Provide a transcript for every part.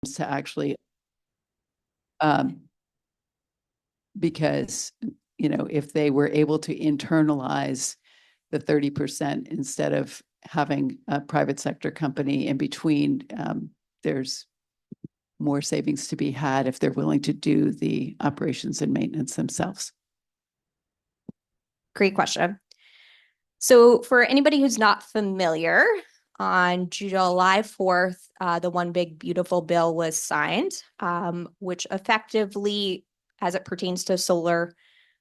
to actually, because, if they were able to internalize the 30% instead of having a private sector company in between, there's more savings to be had if they're willing to do the operations and maintenance themselves. Great question. So for anybody who's not familiar, on July 4th, the One Big Beautiful Bill was signed, which effectively, as it pertains to solar,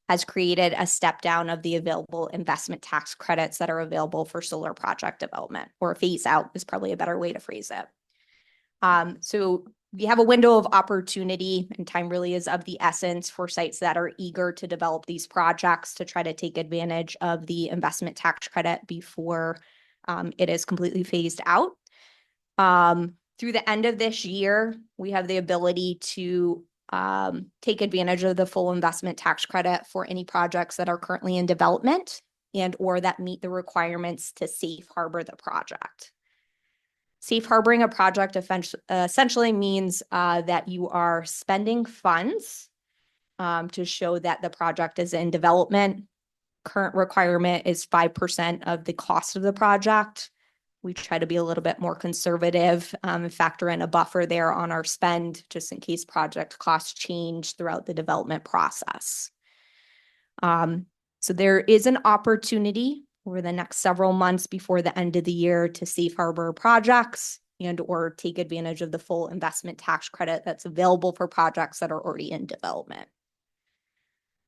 has created a step down of the available investment tax credits that are available for solar project development, or phase out is probably a better way to phrase it. So we have a window of opportunity, and time really is of the essence for sites that are eager to develop these projects to try to take advantage of the investment tax credit before it is completely phased out. Through the end of this year, we have the ability to take advantage of the full investment tax credit for any projects that are currently in development and or that meet the requirements to safe harbor the project. Safe harboring a project essentially means that you are spending funds to show that the project is in development. Current requirement is 5% of the cost of the project. We try to be a little bit more conservative and factor in a buffer there on our spend just in case project costs change throughout the development process. So there is an opportunity over the next several months before the end of the year to safe harbor projects and or take advantage of the full investment tax credit that's available for projects that are already in development.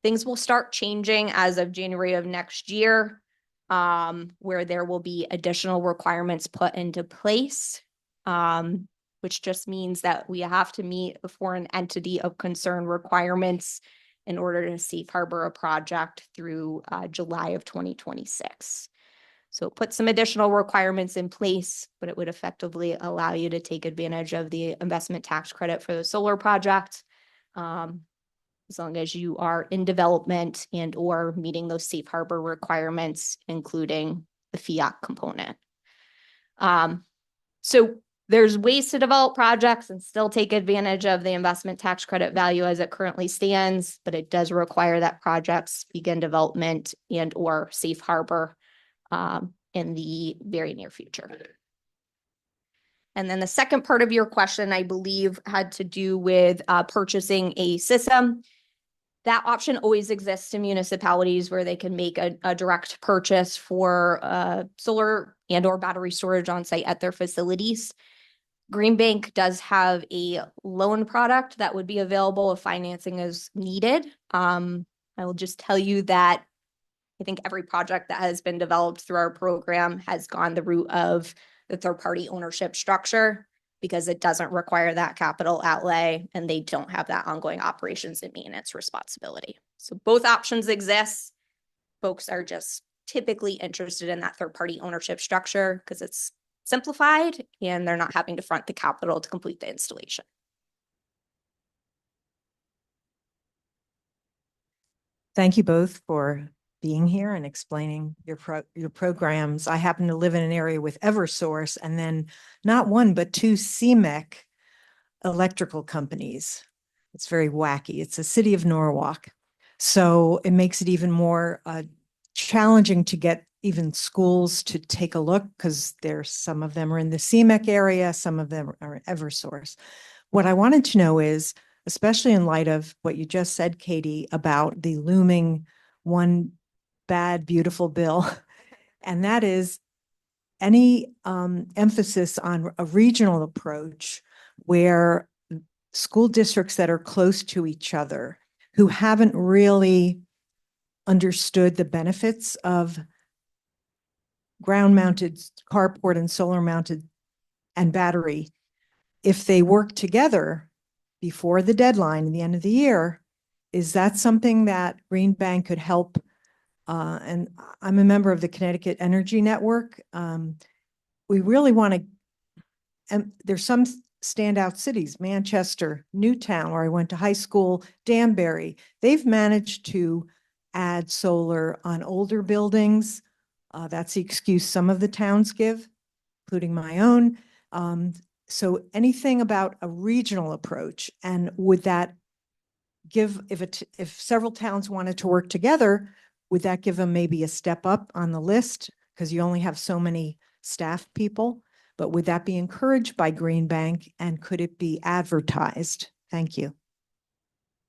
Things will start changing as of January of next year, where there will be additional requirements put into place, which just means that we have to meet the foreign entity of concern requirements in order to safe harbor a project through July of 2026. So put some additional requirements in place, but it would effectively allow you to take advantage of the investment tax credit for the solar project, as long as you are in development and or meeting those safe harbor requirements, including the fiat component. So there's ways to develop projects and still take advantage of the investment tax credit value as it currently stands, but it does require that projects begin development and or safe harbor in the very near future. And then the second part of your question, I believe, had to do with purchasing a system. That option always exists in municipalities where they can make a direct purchase for solar and or battery storage on site at their facilities. Green Bank does have a loan product that would be available if financing is needed. I will just tell you that I think every project that has been developed through our program has gone the route of the third-party ownership structure because it doesn't require that capital outlay and they don't have that ongoing operations and maintenance responsibility. So both options exist. Folks are just typically interested in that third-party ownership structure because it's simplified and they're not having to front the capital to complete the installation. Thank you both for being here and explaining your programs. I happen to live in an area with Eversource and then not one, but two CMEC electrical companies. It's very wacky. It's a city of Norwalk. So it makes it even more challenging to get even schools to take a look because some of them are in the CMEC area, some of them are in Eversource. What I wanted to know is, especially in light of what you just said, Katie, about the looming One Bad Beautiful Bill, and that is any emphasis on a regional approach where school districts that are close to each other who haven't really understood the benefits of ground-mounted carport and solar-mounted and battery, if they work together before the deadline at the end of the year, is that something that Green Bank could help? And I'm a member of the Connecticut Energy Network. We really want to, and there's some standout cities, Manchester, Newtown, where I went to high school, Danbury. They've managed to add solar on older buildings. That's the excuse some of the towns give, including my own. So anything about a regional approach, and would that give, if several towns wanted to work together, would that give them maybe a step up on the list? Because you only have so many staff people, but would that be encouraged by Green Bank, and could it be advertised? Thank you.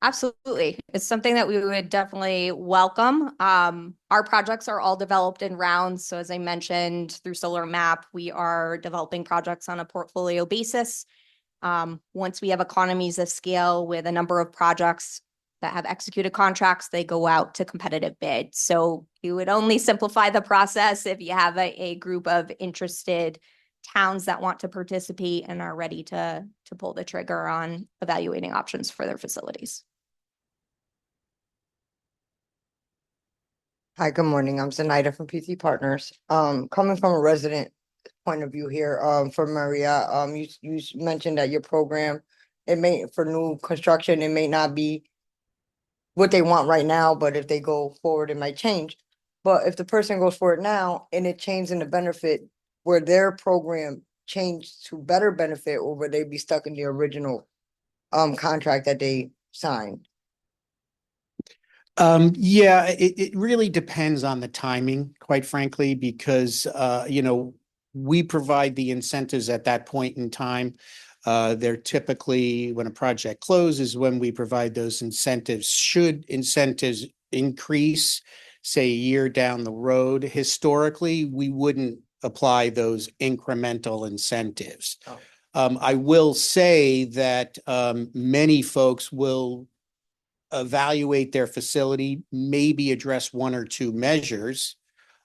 Absolutely. It's something that we would definitely welcome. Our projects are all developed in rounds. So as I mentioned, through Solar Map, we are developing projects on a portfolio basis. Once we have economies of scale with a number of projects that have executed contracts, they go out to competitive bid. So you would only simplify the process if you have a group of interested towns that want to participate and are ready to pull the trigger on evaluating options for their facilities. Hi, good morning. I'm Zenaida from PC Partners. Coming from a resident point of view here, for Maria, you mentioned that your program, it may, for new construction, it may not be what they want right now, but if they go forward, it might change. But if the person goes for it now and it changes in the benefit, where their program changed to better benefit, or would they be stuck in the original contract that they signed? Yeah, it really depends on the timing, quite frankly, because, we provide the incentives at that point in time. They're typically, when a project closes, when we provide those incentives. Should incentives increase, say, a year down the road, historically, we wouldn't apply those incremental incentives. Oh. I will say that many folks will evaluate their facility, maybe address one or two measures,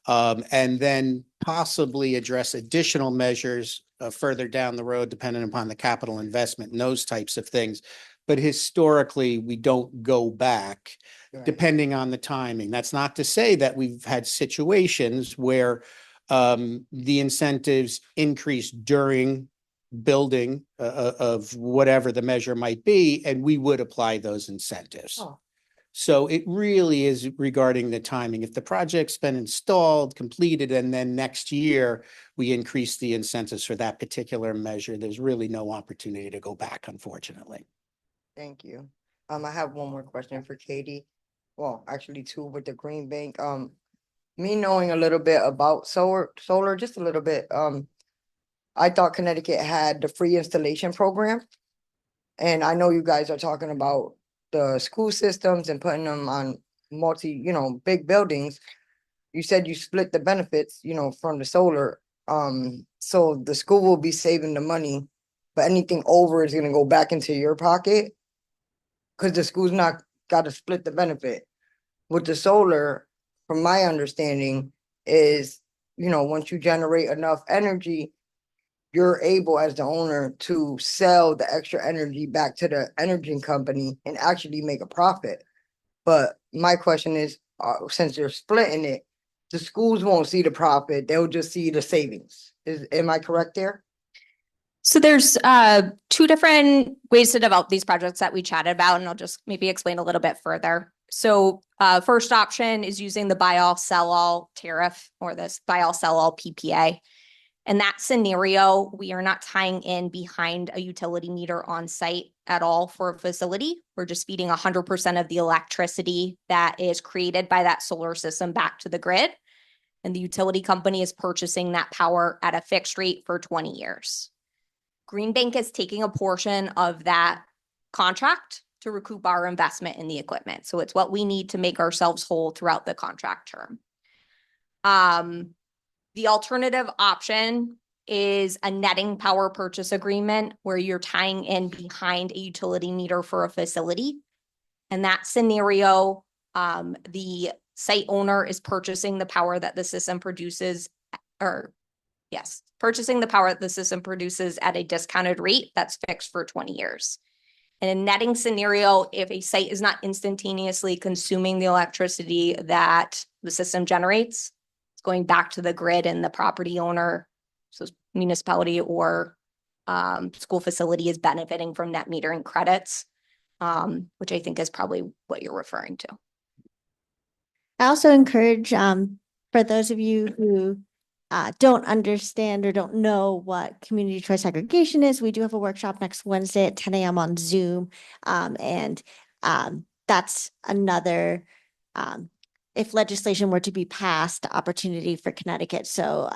and then possibly address additional measures further down the road, depending upon the capital investment and those types of things. But historically, we don't go back, Right. depending on the timing. That's not to say that we've had situations where the incentives increase during building of whatever the measure might be, and we would apply those incentives. Oh. So it really is regarding the timing. If the project's been installed, completed, and then next year we increase the incentives for that particular measure, there's really no opportunity to go back, unfortunately. Thank you. I have one more question for Katie. Well, actually two with the Green Bank. Me knowing a little bit about solar, just a little bit, I thought Connecticut had the free installation program. And I know you guys are talking about the school systems and putting them on big buildings. You said you split the benefits, from the solar. So the school will be saving the money, but anything over is gonna go back into your pocket. Cause the school's not gotta split the benefit. With the solar, from my understanding, is, once you generate enough energy, you're able as the owner to sell the extra energy back to the energy company and actually make a profit. But my question is, since you're splitting it, the schools won't see the profit, they'll just see the savings. Am I correct there? So there's two different ways to develop these projects that we chatted about, and I'll just maybe explain a little bit further. So first option is using the buy all, sell all tariff, or this buy all, sell all PPA. In that scenario, we are not tying in behind a utility meter on site at all for a facility. We're just feeding 100% of the electricity that is created by that solar system back to the grid. And the utility company is purchasing that power at a fixed rate for 20 years. Green Bank is taking a portion of that contract to recoup our investment in the equipment. So it's what we need to make ourselves whole throughout the contract term. The alternative option is a netting power purchase agreement where you're tying in behind a utility meter for a facility. In that scenario, the site owner is purchasing the power that the system produces, purchasing the power that the system produces at a discounted rate that's fixed for 20 years. In a netting scenario, if a site is not instantaneously consuming the electricity that the system generates, it's going back to the grid, and the property owner, so municipality or school facility, is benefiting from net metering credits, which I think is probably what you're referring to. I also encourage for those of you who don't understand or don't know what community choice aggregation is, we do have a workshop next Wednesday at 10 a.m. on Zoom. And that's another, if legislation were to be passed, opportunity for Connecticut. So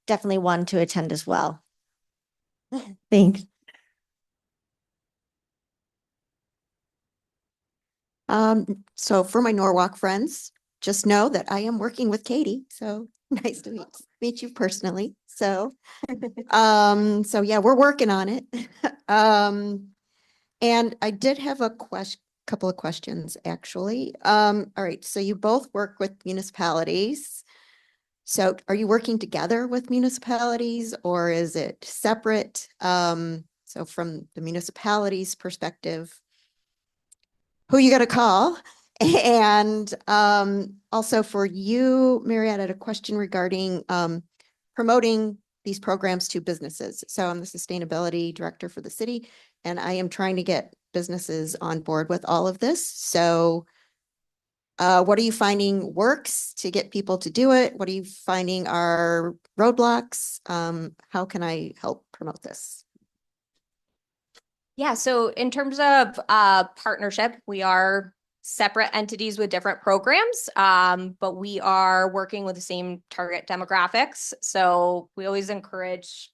definitely one to attend as well. Thanks. So for my Norwalk friends, just know that I am working with Katie. So nice to meet you personally. So, so yeah, we're working on it. And I did have a couple of questions actually. All right. So you both work with municipalities. So are you working together with municipalities or is it separate? So from the municipalities perspective, who you got to call? And also for you, Mariette, I had a question regarding promoting these programs to businesses. So I'm the sustainability director for the city, and I am trying to get businesses on board with all of this. So what are you finding works to get people to do it? What are you finding are roadblocks? How can I help promote this? Yeah, so in terms of partnership, we are separate entities with different programs, but we are working with the same target demographics. So we always encourage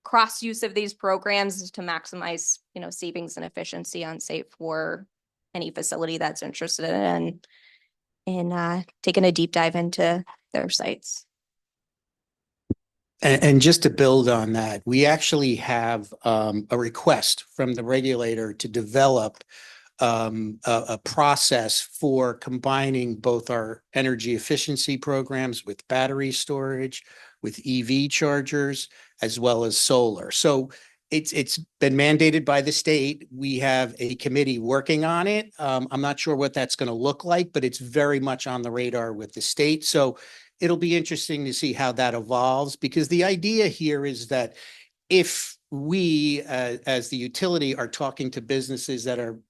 cross use of these programs to maximize, savings and efficiency on site for any facility that's interested in taking a deep dive into their sites. And just to build on that, we actually have a request from the regulator to develop a process for combining both our energy efficiency programs with battery storage, with EV chargers, as well as solar. So it's been mandated by the state. We have a committee working on it. I'm not sure what that's going to look like, but it's very much on the radar with the state. So it'll be interesting to see how that evolves, because the idea here is that if we, as the utility, are talking to businesses that are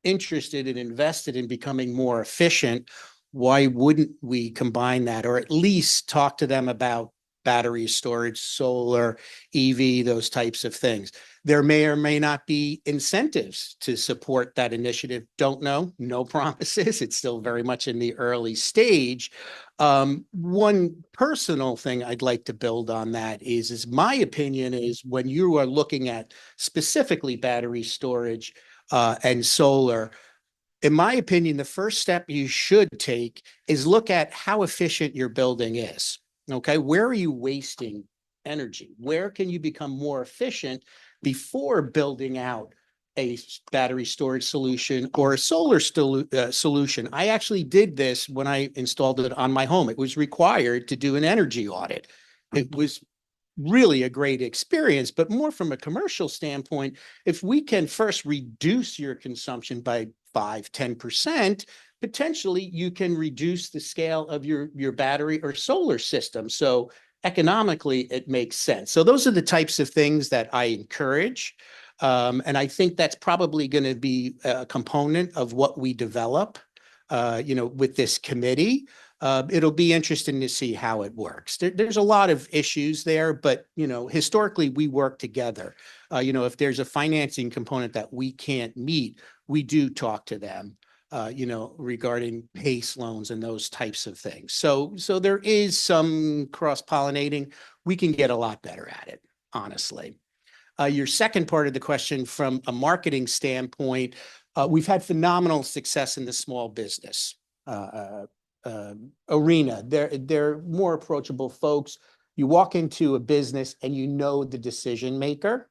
interested and invested in becoming more efficient, why wouldn't we combine that, or at least talk to them about battery storage, solar, EV, those types of things? There may or may not be incentives to support that initiative. Don't know. No promises. It's still very much in the early stage. One personal thing I'd like to build on that is my opinion is when you are looking at specifically battery storage and solar, in my opinion, the first step you should take is look at how efficient your building is. Okay, where are you wasting energy? Where can you become more efficient before building out a battery storage solution or a solar solution? I actually did this when I installed it on my home. It was required to do an energy audit. It was really a great experience, but more from a commercial standpoint, if we can first reduce your consumption by 5–10%, potentially you can reduce the scale of your battery or solar system. So economically, it makes sense. So those are the types of things that I encourage. And I think that's probably going to be a component of what we develop, with this committee. It'll be interesting to see how it works. There's a lot of issues there, but, historically we work together. If there's a financing component that we can't meet, we do talk to them, regarding PACE loans and those types of things. So there is some cross-pollinating. We can get a lot better at it, honestly. Your second part of the question, from a marketing standpoint, we've had phenomenal success in the small business arena. They're more approachable folks. You walk into a business and the decision maker,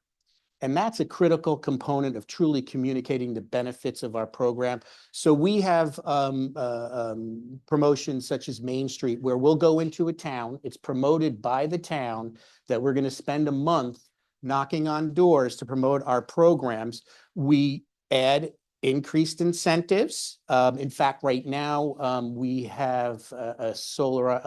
and that's a critical component of truly communicating the benefits of our program. So we have promotions such as Main Street, where we'll go into a town. It's promoted by the town that we're going to spend a month knocking on doors to promote our programs. We add increased incentives. In fact, right now, we have a solar,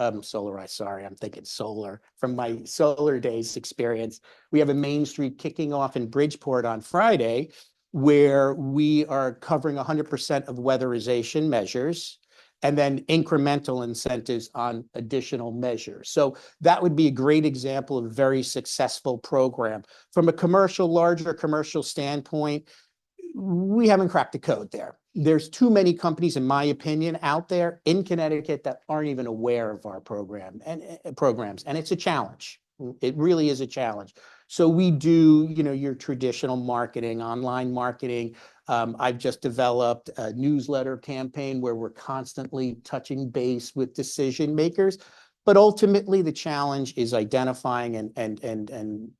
sorry, I'm thinking solar from my solar days experience. We have a Main Street kicking off in Bridgeport on Friday, where we are covering 100% of weatherization measures. and then incremental incentives on additional measures. So that would be a great example of a very successful program. From a larger commercial standpoint, we haven't cracked the code there. There's too many companies, in my opinion, out there in Connecticut that aren't even aware of our programs, and it's a challenge. It really is a challenge. So we do, your traditional marketing, online marketing. I've just developed a newsletter campaign where we're constantly touching base with decision makers. But ultimately, the challenge is identifying and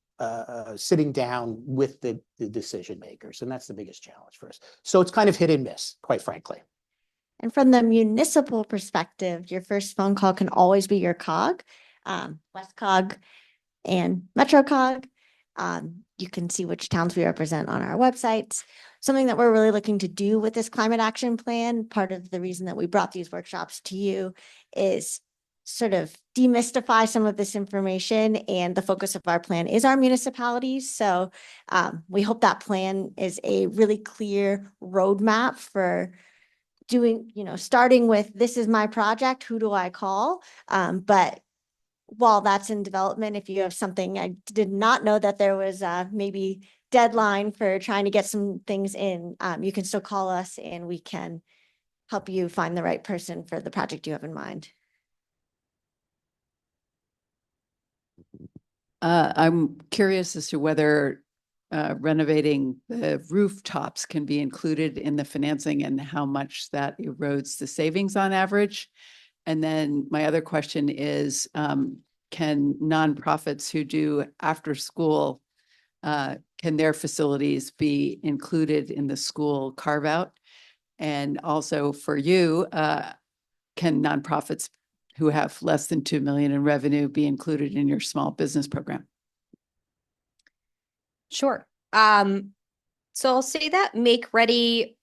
sitting down with the decision makers. And that's the biggest challenge for us. So it's kind of hit and miss, quite frankly. And from the municipal perspective, your first phone call can always be your COG, West COG and Metro COG. You can see which towns we represent on our websites. Something that we're really looking to do with this climate action plan, part of the reason that we brought these workshops to you, is sort of demystify some of this information, and the focus of our plan is our municipalities. So we hope that plan is a really clear roadmap for doing, starting with, this is my project, who do I call? But while that's in development, if you have something, I did not know that there was maybe deadline for trying to get some things in, you can still call us and we can help you find the right person for the project you have in mind. I'm curious as to whether renovating the rooftops can be included in the financing and how much that erodes the savings on average. And then my other question is, can nonprofits who do after school, can their facilities be included in the school carve out? And also for you, can nonprofits who have less than 2 million in revenue be included in your small business program? Sure. So I'll say that make-ready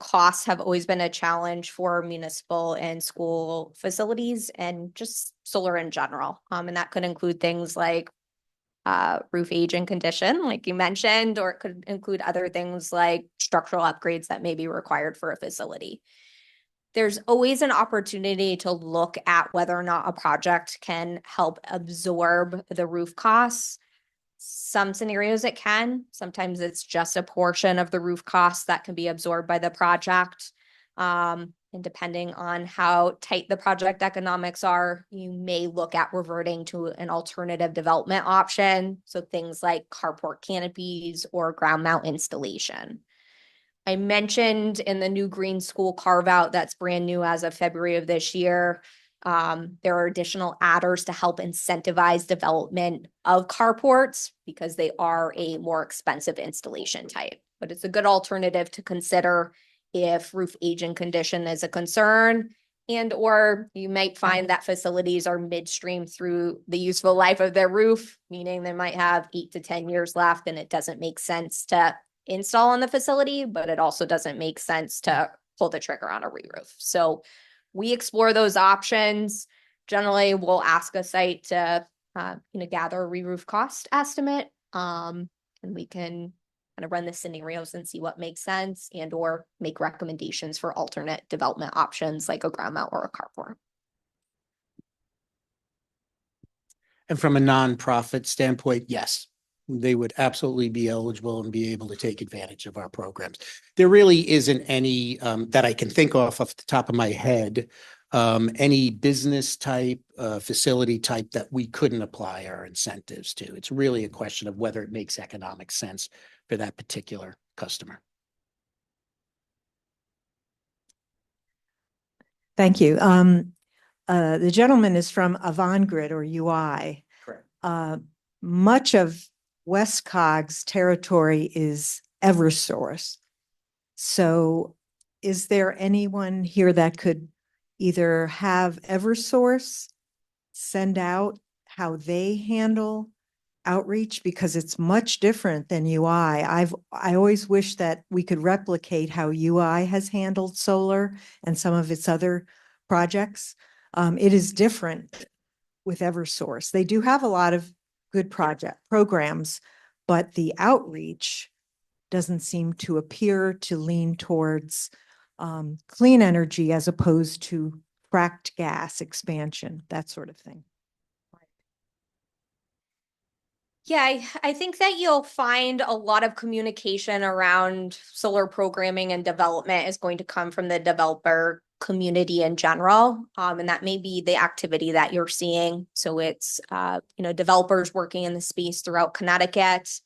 costs have always been a challenge for municipal and school facilities and just solar in general. And that could include things like roof age and condition, like you mentioned, or it could include other things like structural upgrades that may be required for a facility. There's always an opportunity to look at whether or not a project can help absorb the roof costs. Some scenarios it can. Sometimes it's just a portion of the roof costs that can be absorbed by the project. And depending on how tight the project economics are, you may look at reverting to an alternative development option. So things like carport canopies or ground mount installation. I mentioned in the new green school carve out that's brand new as of February of this year, there are additional adders to help incentivize development of carports because they are a more expensive installation type. But it's a good alternative to consider if roof age and condition is a concern, and or you might find that facilities are midstream through the useful life of their roof, meaning they might have 8 to 10 years left and it doesn't make sense to install on the facility, but it also doesn't make sense to pull the trigger on a re-roof. So we explore those options. Generally, we'll ask a site to gather a re-roof cost estimate, and we can kind of run the scenarios and see what makes sense and or make recommendations for alternate development options like a ground mount or a carport. And from a nonprofit standpoint, yes, they would absolutely be eligible and be able to take advantage of our programs. There really isn't any that I can think of off the top of my head, any business type, facility type that we couldn't apply our incentives to. It's really a question of whether it makes economic sense for that particular customer. Thank you. The gentleman is from Avangrid or UI. Correct. Much of West Cog's territory is Eversource. So is there anyone here that could either have Eversource send out how they handle outreach, because it's much different than UI. I always wish that we could replicate how UI has handled solar and some of its other projects. It is different with Eversource. They do have a lot of good programs, but the outreach doesn't seem to appear to lean towards clean energy as opposed to fracked gas expansion, that sort of thing. Yeah, I think that you'll find a lot of communication around solar programming and development is going to come from the developer community in general. And that may be the activity that you're seeing. So it's, developers working in the space throughout Connecticut.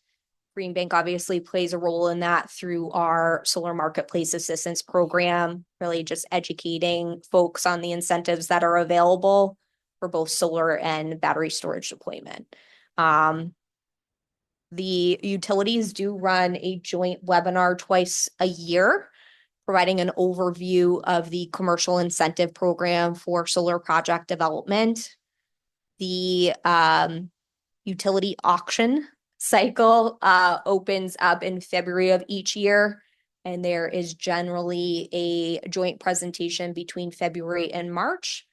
Green Bank obviously plays a role in that through our solar marketplace assistance program, really just educating folks on the incentives that are available for both solar and battery storage deployment. The utilities do run a joint webinar twice a year, providing an overview of the commercial incentive program for solar project development. The utility auction cycle opens up in February of each year, and there is generally a joint presentation between February and March.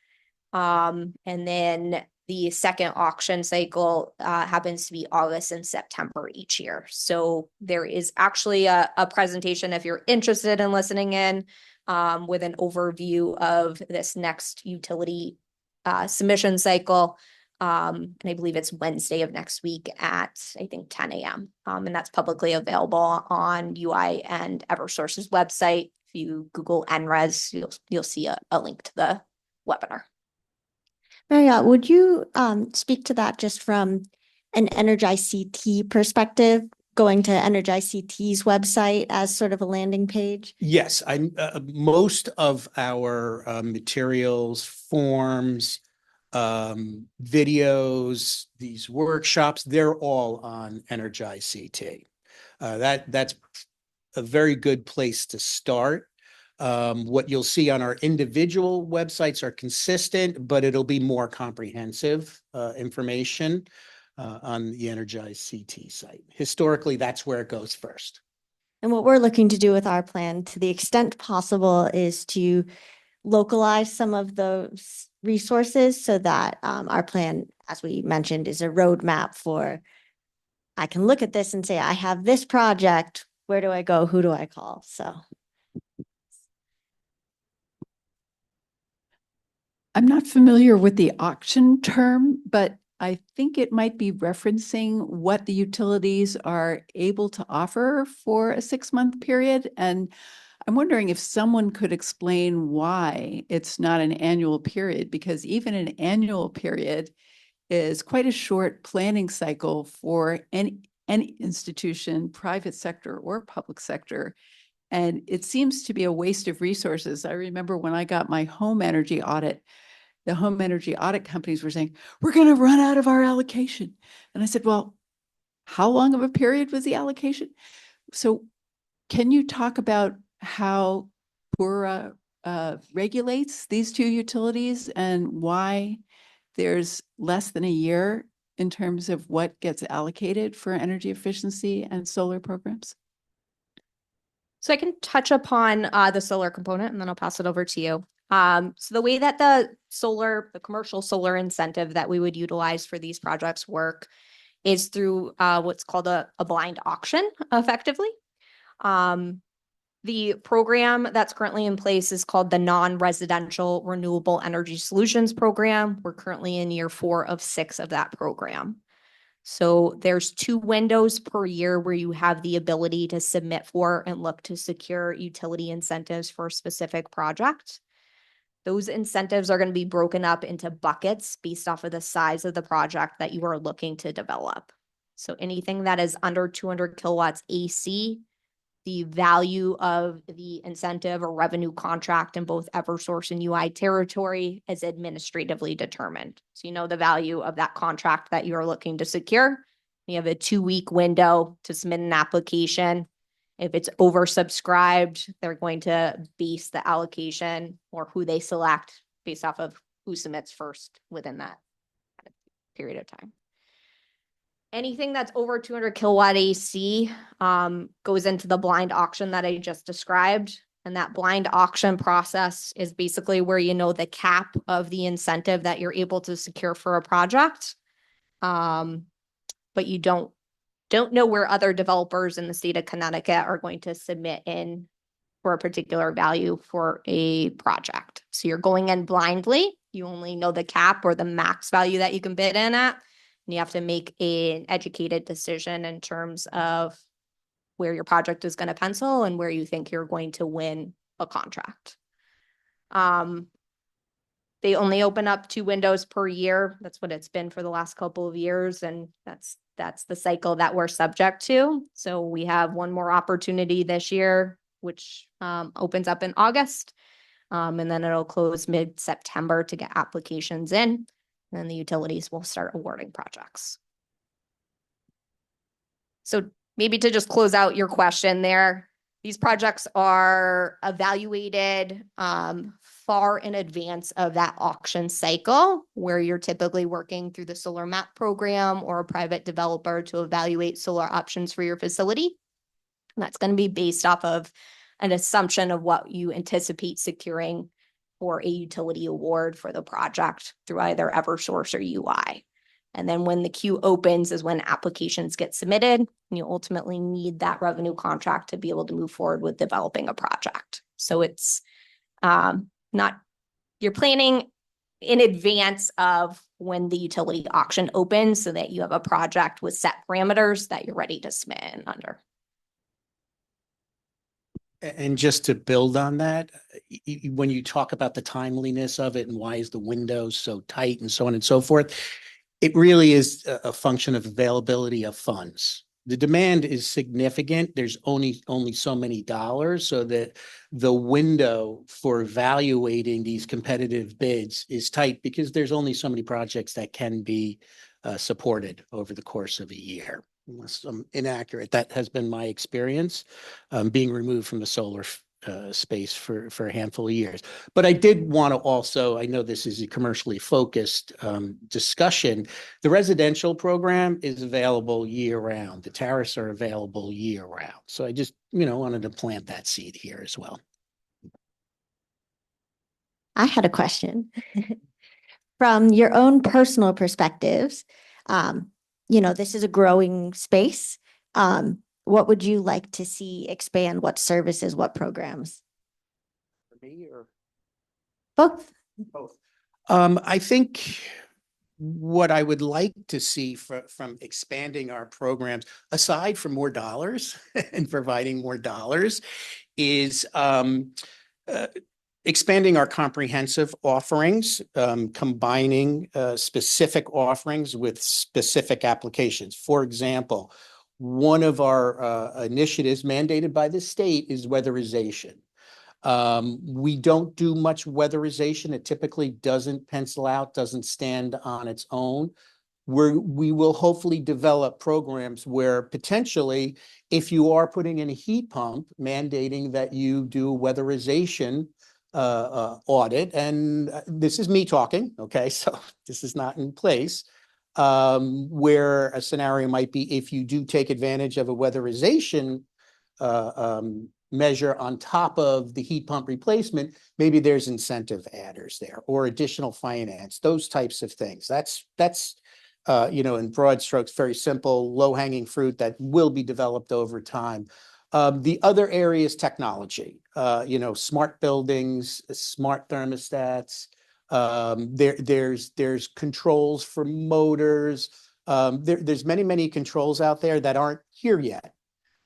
And then the second auction cycle happens to be August and September each year. So there is actually a presentation if you're interested in listening in with an overview of this next utility submission cycle. And I believe it's Wednesday of next week at, I think, 10 a.m. And that's publicly available on UI and Eversource's website. If you Google NRES, you'll see a link to the webinar. Marriott, would you speak to that just from an Energize CT perspective, going to Energize CT's website as sort of a landing page? Yes, most of our materials, forms, videos, these workshops, they're all on Energize CT. That's a very good place to start. What you'll see on our individual websites are consistent, but it'll be more comprehensive information on the Energize CT site. Historically, that's where it goes first. And what we're looking to do with our plan, to the extent possible, is to localize some of those resources so that our plan, as we mentioned, is a roadmap for, I can look at this and say, I have this project, where do I go, who do I call? So I'm not familiar with the auction term, but I think it might be referencing what the utilities are able to offer for a 6-month period. And I'm wondering if someone could explain why it's not an annual period, because even an annual period is quite a short planning cycle for any institution, private sector or public sector. And it seems to be a waste of resources. I remember when I got my home energy audit, the home energy audit companies were saying, we're going to run out of our allocation. And I said, well, how long of a period was the allocation? So can you talk about how PURA regulates these two utilities and why there's less than a year in terms of what gets allocated for energy efficiency and solar programs? So I can touch upon the solar component and then I'll pass it over to you. So the way that the commercial solar incentive that we would utilize for these projects work is through what's called a blind auction, effectively. The program that's currently in place is called the Non-Residential Renewable Energy Solutions Program. We're currently in year 4 of 6 of that program. So there's 2 windows per year where you have the ability to submit for and look to secure utility incentives for a specific project. Those incentives are going to be broken up into buckets based off of the size of the project that you are looking to develop. So anything that is under 200 kilowatts AC, the value of the incentive or revenue contract in both Eversource and UI territory is administratively determined. So you know the value of that contract that you're looking to secure. You have a 2-week window to submit an application. If it's oversubscribed, they're going to base the allocation or who they select based off of who submits first within that period of time. Anything that's over 200 kilowatt AC goes into the blind auction that I just described. And that blind auction process is basically where you know the cap of the incentive that you're able to secure for a project. But you don't know where other developers in the state of Connecticut are going to submit in for a particular value for a project. So you're going in blindly. You only know the cap or the max value that you can bid in at. And you have to make an educated decision in terms of where your project is going to pencil and where you think you're going to win a contract. They only open up 2 windows per year. That's what it's been for the last couple of years. And that's the cycle that we're subject to. So we have one more opportunity this year, which opens up in August. And then it'll close mid-September to get applications in. And then the utilities will start awarding projects. So maybe to just close out your question there, these projects are evaluated far in advance of that auction cycle, where you're typically working through the solar map program or a private developer to evaluate solar options for your facility. And that's going to be based off of an assumption of what you anticipate securing for a utility award for the project through either Eversource or UI. And then when the queue opens is when applications get submitted, and you ultimately need that revenue contract to be able to move forward with developing a project. So it's not, you're planning in advance of when the utility auction opens so that you have a project with set parameters that you're ready to submit in under. And just to build on that, when you talk about the timeliness of it and why is the window so tight and so on and so forth, it really is a function of availability of funds. The demand is significant. There's only so many dollars, so that the window for evaluating these competitive bids is tight because there's only so many projects that can be supported over the course of a year. Unless I'm inaccurate, that has been my experience being removed from the solar space for a handful of years. But I did want to also, I know this is a commercially focused discussion. The residential program is available year round. The tariffs are available year round. So I just, wanted to plant that seed here as well. I had a question. From your own personal perspectives, this is a growing space. What would you like to see expand? What services, what programs? For me or Both. both? I think what I would like to see from expanding our programs, aside from more dollars and providing more dollars, is expanding our comprehensive offerings, combining specific offerings with specific applications. For example, one of our initiatives mandated by the state is weatherization. We don't do much weatherization. It typically doesn't pencil out, doesn't stand on its own. We will hopefully develop programs where potentially, if you are putting in a heat pump, mandating that you do a weatherization audit, and this is me talking, okay, so this is not in place, where a scenario might be if you do take advantage of a weatherization measure on top of the heat pump replacement, maybe there's incentive adders there or additional finance, those types of things. That's in broad strokes, very simple, low-hanging fruit that will be developed over time. The other area is technology, smart buildings, smart thermostats. There's controls for motors. There's many controls out there that aren't here yet.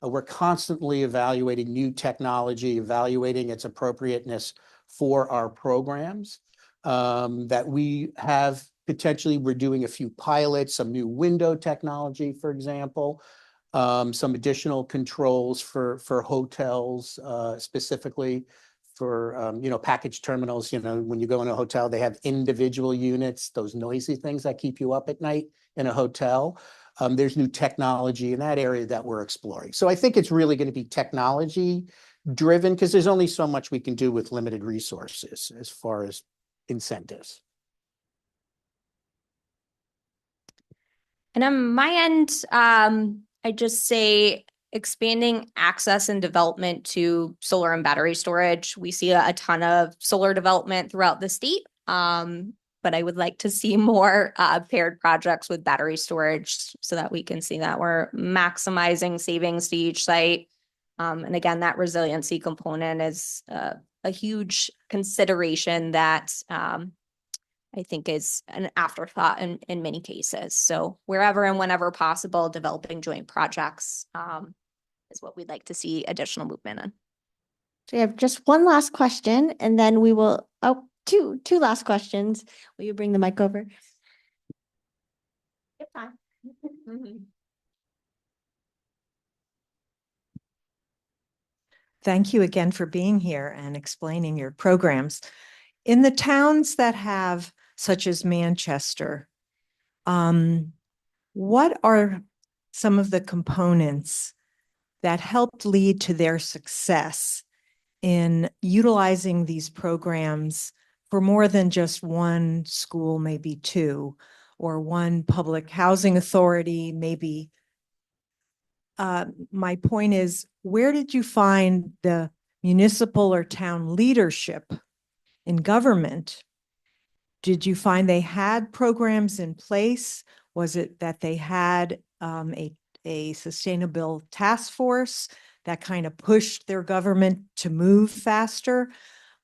We're constantly evaluating new technology, evaluating its appropriateness for our programs that we have. Potentially, we're doing a few pilots, some new window technology, for example, some additional controls for hotels, specifically for, package terminals. When you go in a hotel, they have individual units, those noisy things that keep you up at night in a hotel. There's new technology in that area that we're exploring. So I think it's really going to be technology driven because there's only so much we can do with limited resources as far as incentives. And on my end, I just say expanding access and development to solar and battery storage. We see a ton of solar development throughout the state, but I would like to see more paired projects with battery storage so that we can see that we're maximizing savings to each site, And again, that resiliency component is a huge consideration that I think is an afterthought in many cases. So wherever and whenever possible, developing joint projects is what we'd like to see additional movement in. So we have just one last question and then we will, oh, two last questions. Will you bring the mic over? Yep, fine. Thank you again for being here and explaining your programs. In the towns that have, such as Manchester, what are some of the components that helped lead to their success in utilizing these programs for more than just one school, maybe two, or one public housing authority, maybe? My point is, where did you find the municipal or town leadership in government? Did you find they had programs in place? Was it that they had a sustainable task force that kind of pushed their government to move faster?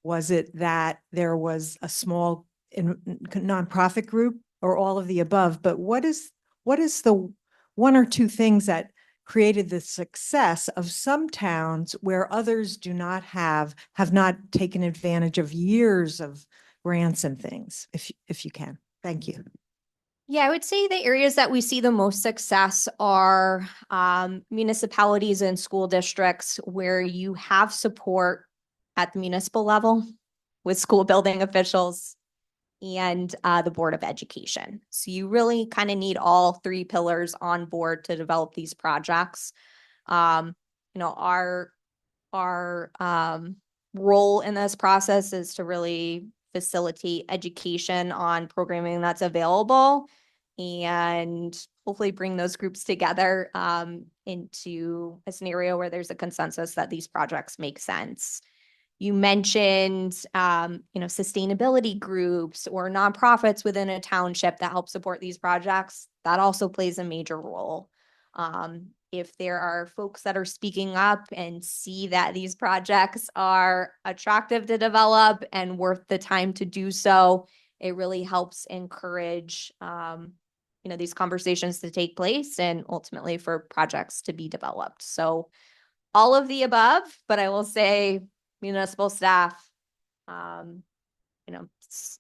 Was it that there was a small nonprofit group, or all of the above? But what is the one or two things that created the success of some towns where others have not taken advantage of years of grants and things, if you can? Thank you. Yeah, I would say the areas that we see the most success are municipalities and school districts where you have support at the municipal level with school building officials and the Board of Education. So you really kind of need all three pillars on board to develop these projects. Our role in this process is to really facilitate education on programming that's available and hopefully bring those groups together into a scenario where there's a consensus that these projects make sense. You mentioned, sustainability groups or nonprofits within a township that help support these projects. That also plays a major role. If there are folks that are speaking up and see that these projects are attractive to develop and worth the time to do so, it really helps encourage, these conversations to take place and ultimately for projects to be developed. So all of the above, but I will say municipal staff,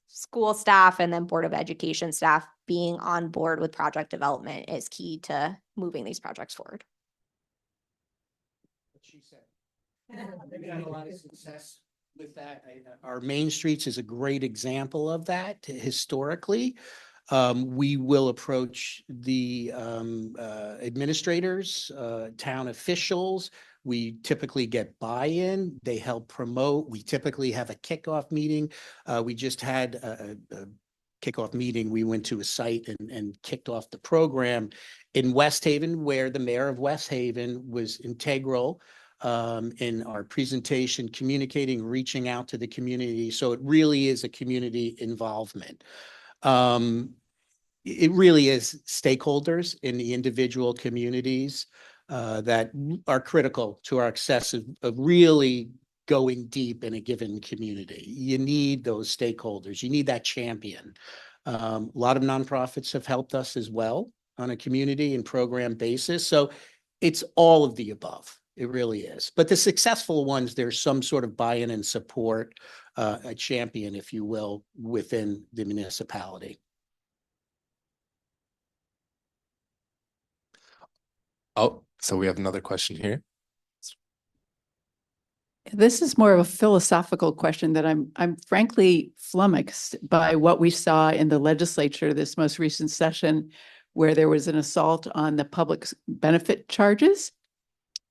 school staff, and then Board of Education staff being on board with project development is key to moving these projects forward. What she said. We've had a lot of success with that. Our main streets is a great example of that historically. We will approach the administrators, town officials. We typically get buy-in. They help promote. We typically have a kickoff meeting. We just had a kickoff meeting. We went to a site and kicked off the program in West Haven, where the mayor of West Haven was integral in our presentation, communicating, reaching out to the community. So it really is a community involvement. It really is stakeholders in the individual communities that are critical to our success of really going deep in a given community. You need those stakeholders. You need that champion. A lot of nonprofits have helped us as well on a community and program basis. So it's all of the above. It really is. But the successful ones, there's some sort of buy-in and support, a champion, if you will, within the municipality. Oh, so we have another question here. This is more of a philosophical question that I'm frankly flummoxed by what we saw in the legislature this most recent session, where there was an assault on the public benefit charges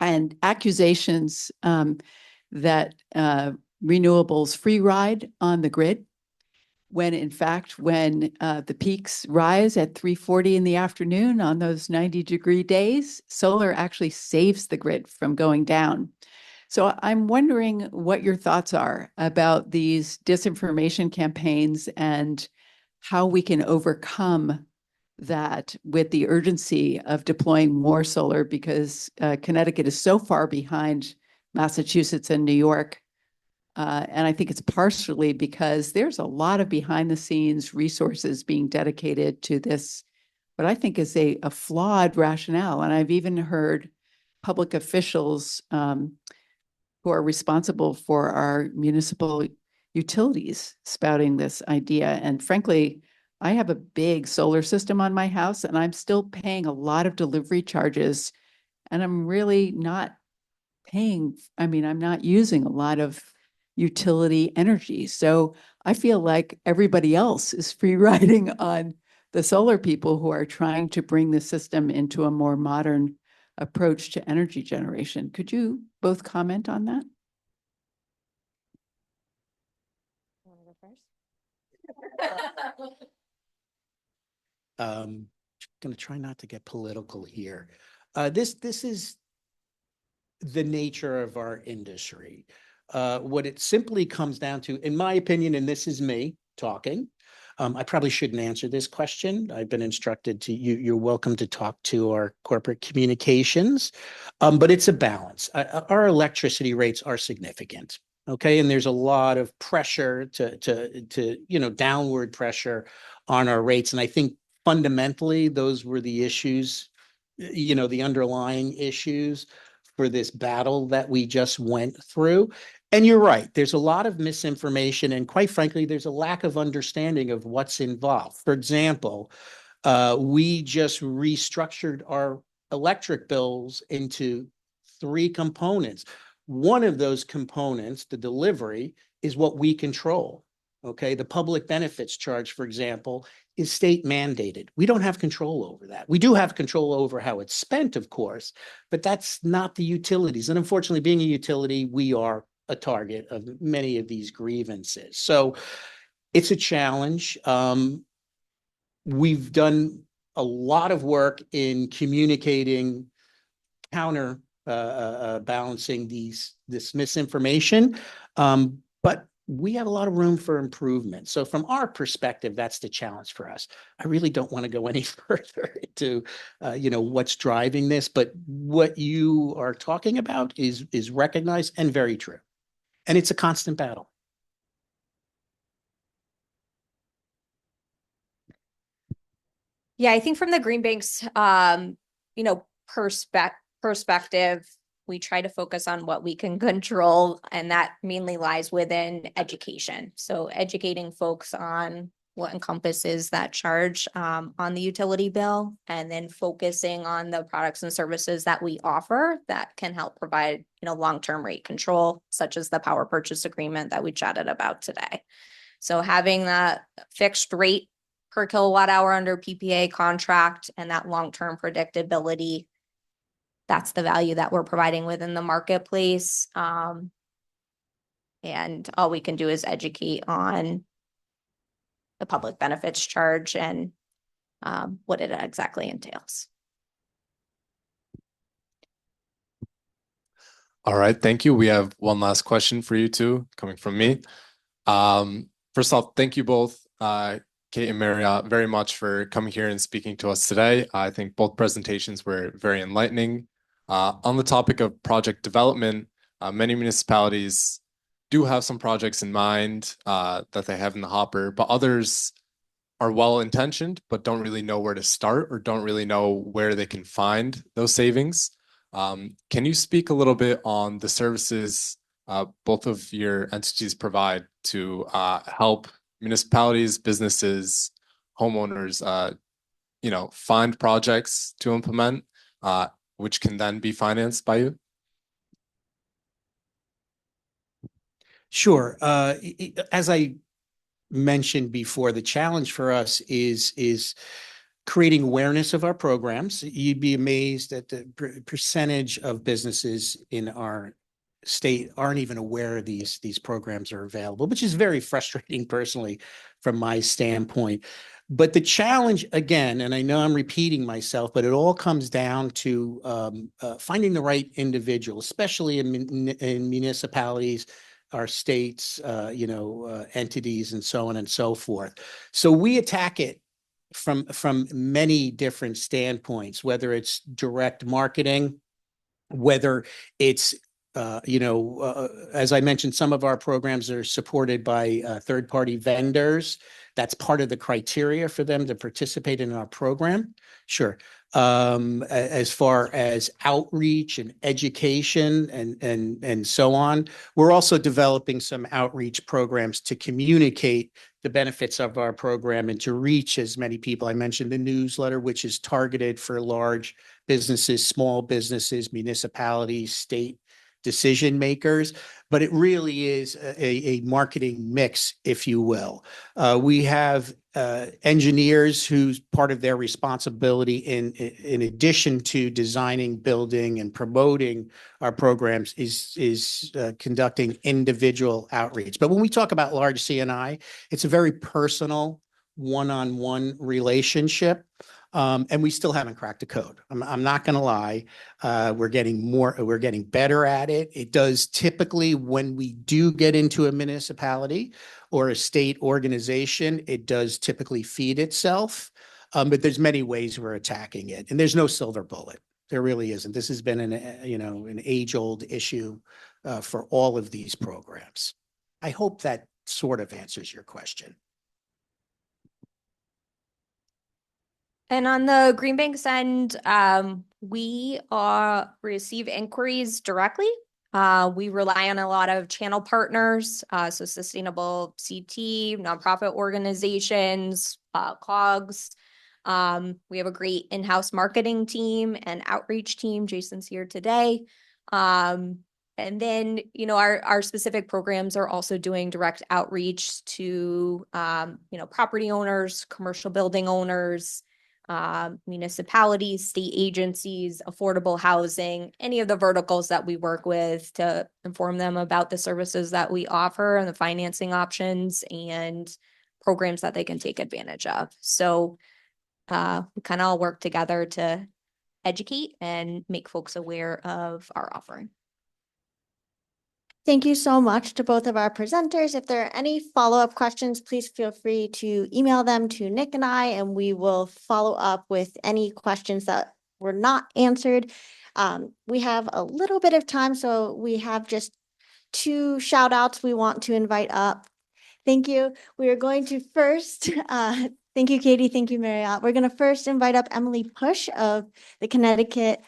and accusations that renewables free ride on the grid, when in fact, when the peaks rise at 3:40 in the afternoon on those 90-degree days, solar actually saves the grid from going down. So I'm wondering what your thoughts are about these disinformation campaigns and how we can overcome that with the urgency of deploying more solar, because Connecticut is so far behind Massachusetts and New York. And I think it's partially because there's a lot of behind the scenes resources being dedicated to this, what I think is a flawed rationale. And I've even heard public officials who are responsible for our municipal utilities spouting this idea. And frankly, I have a big solar system on my house and I'm still paying a lot of delivery charges, and I'm really not I'm not using a lot of utility energy. So I feel like everybody else is free riding on the solar people who are trying to bring the system into a more modern approach to energy generation. Could you both comment on that? Going to try not to get political here. This is the nature of our industry. What it simply comes down to, in my opinion, and this is me talking, I probably shouldn't answer this question. I've been instructed to you're welcome to talk to our corporate communications, but it's a balance. Our electricity rates are significant. Okay, and there's a lot of pressure to downward pressure on our rates, and I think fundamentally those were the issues, the underlying issues for this battle that we just went through. And you're right, there's a lot of misinformation, and quite frankly, there's a lack of understanding of what's involved. For example, we just restructured our electric bills into 3 components. One of those components, the delivery, is what we control. Okay, the public benefits charge, for example, is state mandated. We don't have control over that. We do have control over how it's spent, of course, but that's not the utilities. And unfortunately, being a utility, we are a target of many of these grievances. So it's a challenge. We've done a lot of work in communicating, counter balancing this misinformation, but we have a lot of room for improvement. So from our perspective, that's the challenge for us. I really don't want to go any further into what's driving this, but what you are talking about is recognized and very true, and it's a constant battle. Yeah, I think from the Green Bank's, perspective, we try to focus on what we can control, and that mainly lies within education. So educating folks on what encompasses that charge on the utility bill, and then focusing on the products and services that we offer that can help provide, long-term rate control, such as the power purchase agreement that we chatted about today. So having that fixed rate per kilowatt hour under PPA contract and that long-term predictability, that's the value that we're providing within the marketplace. And all we can do is educate on the public benefits charge and what it exactly entails. All right, thank you. We have one last question for you two coming from me. First off, thank you both, Kate and Marriott, very much for coming here and speaking to us today. I think both presentations were very enlightening. On the topic of project development, many municipalities do have some projects in mind that they have in the hopper, but others are well-intentioned but don't really know where to start or don't really know where they can find those savings. Can you speak a little bit on the services both of your entities provide to help municipalities, businesses, homeowners, find projects to implement, which can then be financed by you? Sure. As I mentioned before, the challenge for us is creating awareness of our programs. You'd be amazed at the percentage of businesses in our state aren't even aware these programs are available, which is very frustrating personally from my standpoint. But the challenge, again, and I know I'm repeating myself, but it all comes down to finding the right individual, especially in municipalities, our states, entities, and so on and so forth. So we attack it from many different standpoints, whether it's direct marketing, whether it's as I mentioned, some of our programs are supported by third-party vendors. That's part of the criteria for them to participate in our program. Sure. As far as outreach and education and so on, we're also developing some outreach programs to communicate the benefits of our program and to reach as many people. I mentioned the newsletter, which is targeted for large businesses, small businesses, municipalities, state decision makers, but it really is a marketing mix, if you will. We have engineers whose part of their responsibility in addition to designing, building, and promoting our programs is conducting individual outreach. But when we talk about large CNI, it's a very personal, one-on-one relationship. And we still haven't cracked the code. I'm not going to lie. We're getting better at it. It does typically, when we do get into a municipality or a state organization, it does typically feed itself. But there's many ways we're attacking it, and there's no silver bullet. There really isn't. This has been an age-old issue for all of these programs. I hope that sort of answers your question. And on the Green Bank's end, we receive inquiries directly. We rely on a lot of channel partners, so Sustainable CT, nonprofit organizations, COGS. We have a great in-house marketing team and outreach team. Jason's here today. And then, our specific programs are also doing direct outreach to, property owners, commercial building owners, municipalities, state agencies, affordable housing, any of the verticals that we work with to inform them about the services that we offer and the financing options and programs that they can take advantage of. So we kind of all work together to educate and make folks aware of our offering. Thank you so much to both of our presenters. If there are any follow-up questions, please feel free to email them to Nick and I, and we will follow up with any questions that were not answered. We have a little bit of time, so we have just 2 shout outs we want to invite up. Thank you. We are going to first, thank you, Katie. Thank you, Marriott. We're going to first invite up Emily Push of the Connecticut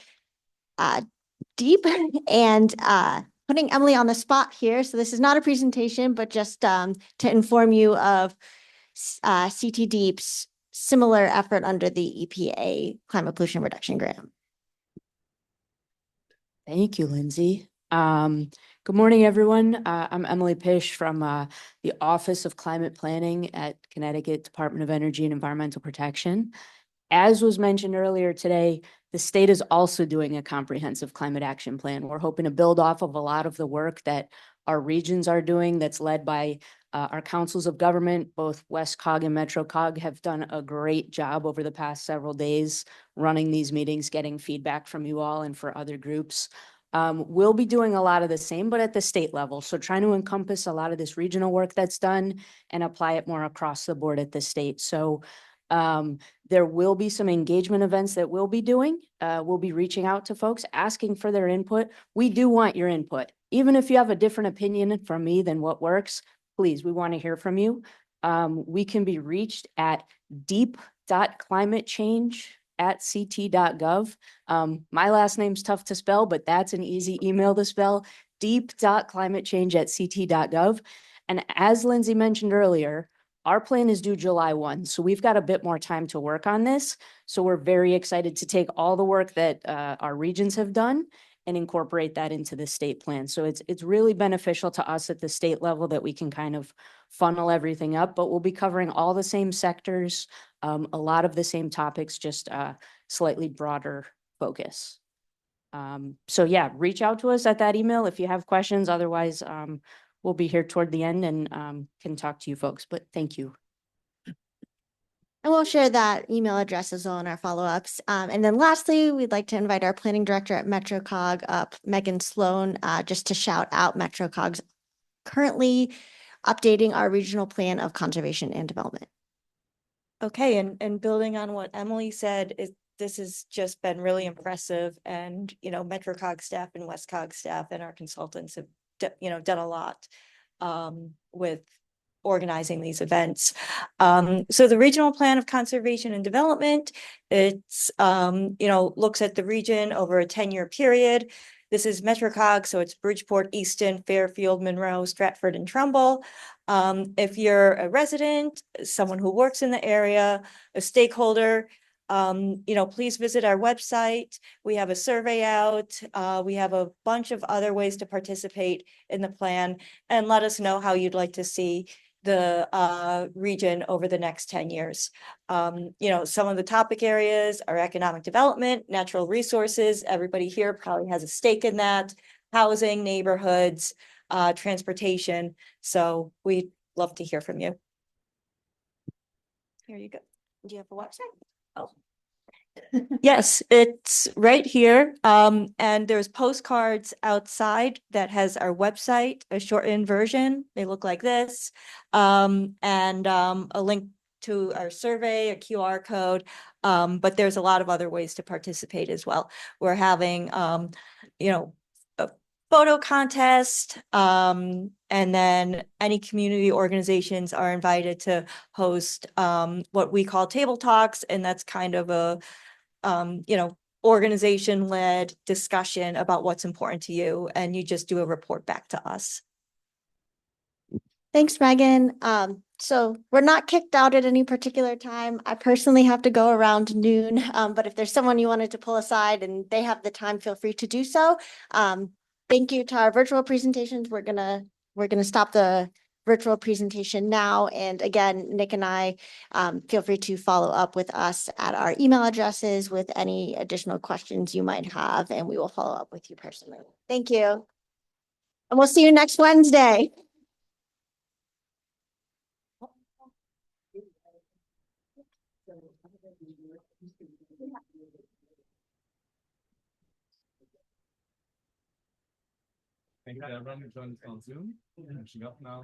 Deep, and putting Emily on the spot here. So this is not a presentation, but just to inform you of CT Deep's similar effort under the EPA Climate Pollution Reduction Grant. Thank you, Lindsay. Good morning, everyone. I'm Emily Pish from the Office of Climate Planning at Connecticut Department of Energy and Environmental Protection. As was mentioned earlier today, the state is also doing a comprehensive climate action plan. We're hoping to build off of a lot of the work that our regions are doing that's led by our councils of government. Both West Cog and Metro Cog have done a great job over the past several days running these meetings, getting feedback from you all and for other groups. We'll be doing a lot of the same, but at the state level. So trying to encompass a lot of this regional work that's done and apply it more across the board at the state. So there will be some engagement events that we'll be doing. We'll be reaching out to folks, asking for their input. We do want your input. Even if you have a different opinion from me than what works, please, we want to hear from you. We can be reached at deep.climatechange@ct.gov. My last name's tough to spell, but that's an easy email to spell, deep.climatechange@ct.gov. And as Lindsay mentioned earlier, our plan is due July 1, so we've got a bit more time to work on this. So we're very excited to take all the work that our regions have done and incorporate that into the state plan. So it's really beneficial to us at the state level that we can kind of funnel everything up, but we'll be covering all the same sectors, a lot of the same topics, just slightly broader focus. So yeah, reach out to us at that email if you have questions. Otherwise, we'll be here toward the end and can talk to you folks, but thank you. And we'll share that email address as well in our follow-ups. And then lastly, we'd like to invite our planning director at MetroCog up, Megan Sloan, just to shout out MetroCog's currently updating our regional plan of conservation and development. Okay, and building on what Emily said, this has just been really impressive, and, MetroCog staff and WestCog staff and our consultants have, done a lot with organizing these events. So the Regional Plan of Conservation and Development, it's, looks at the region over a 10-year period. This is MetroCog, so it's Bridgeport, Easton, Fairfield, Monroe, Stratford, and Trumbull. If you're a resident, someone who works in the area, a stakeholder, please visit our website. We have a survey out. We have a bunch of other ways to participate in the plan, and let us know how you'd like to see the region over the next 10 years. Some of the topic areas are economic development, natural resources. Everybody here probably has a stake in that, housing, neighborhoods, transportation. So we'd love to hear from you. Here you go. Do you have a website? Oh. Yes, it's right here. And there's postcards outside that has our website, a shortened version. They look like this. And a link to our survey, a QR code. But there's a lot of other ways to participate as well. We're having, a photo contest, and then any community organizations are invited to host what we call table talks, and that's kind of a organization-led discussion about what's important to you, and you just do a report back to us. Thanks, Megan. So we're not kicked out at any particular time. I personally have to go around noon, but if there's someone you wanted to pull aside and they have the time, feel free to do so. Thank you to our virtual presentations. We're gonna stop the virtual presentation now. And again, Nick and I, feel free to follow up with us at our email addresses with any additional questions you might have, and we will follow up with you personally. Thank you. And we'll see you next Wednesday. Thank you, everyone who joined us on Zoom. Finishing up now.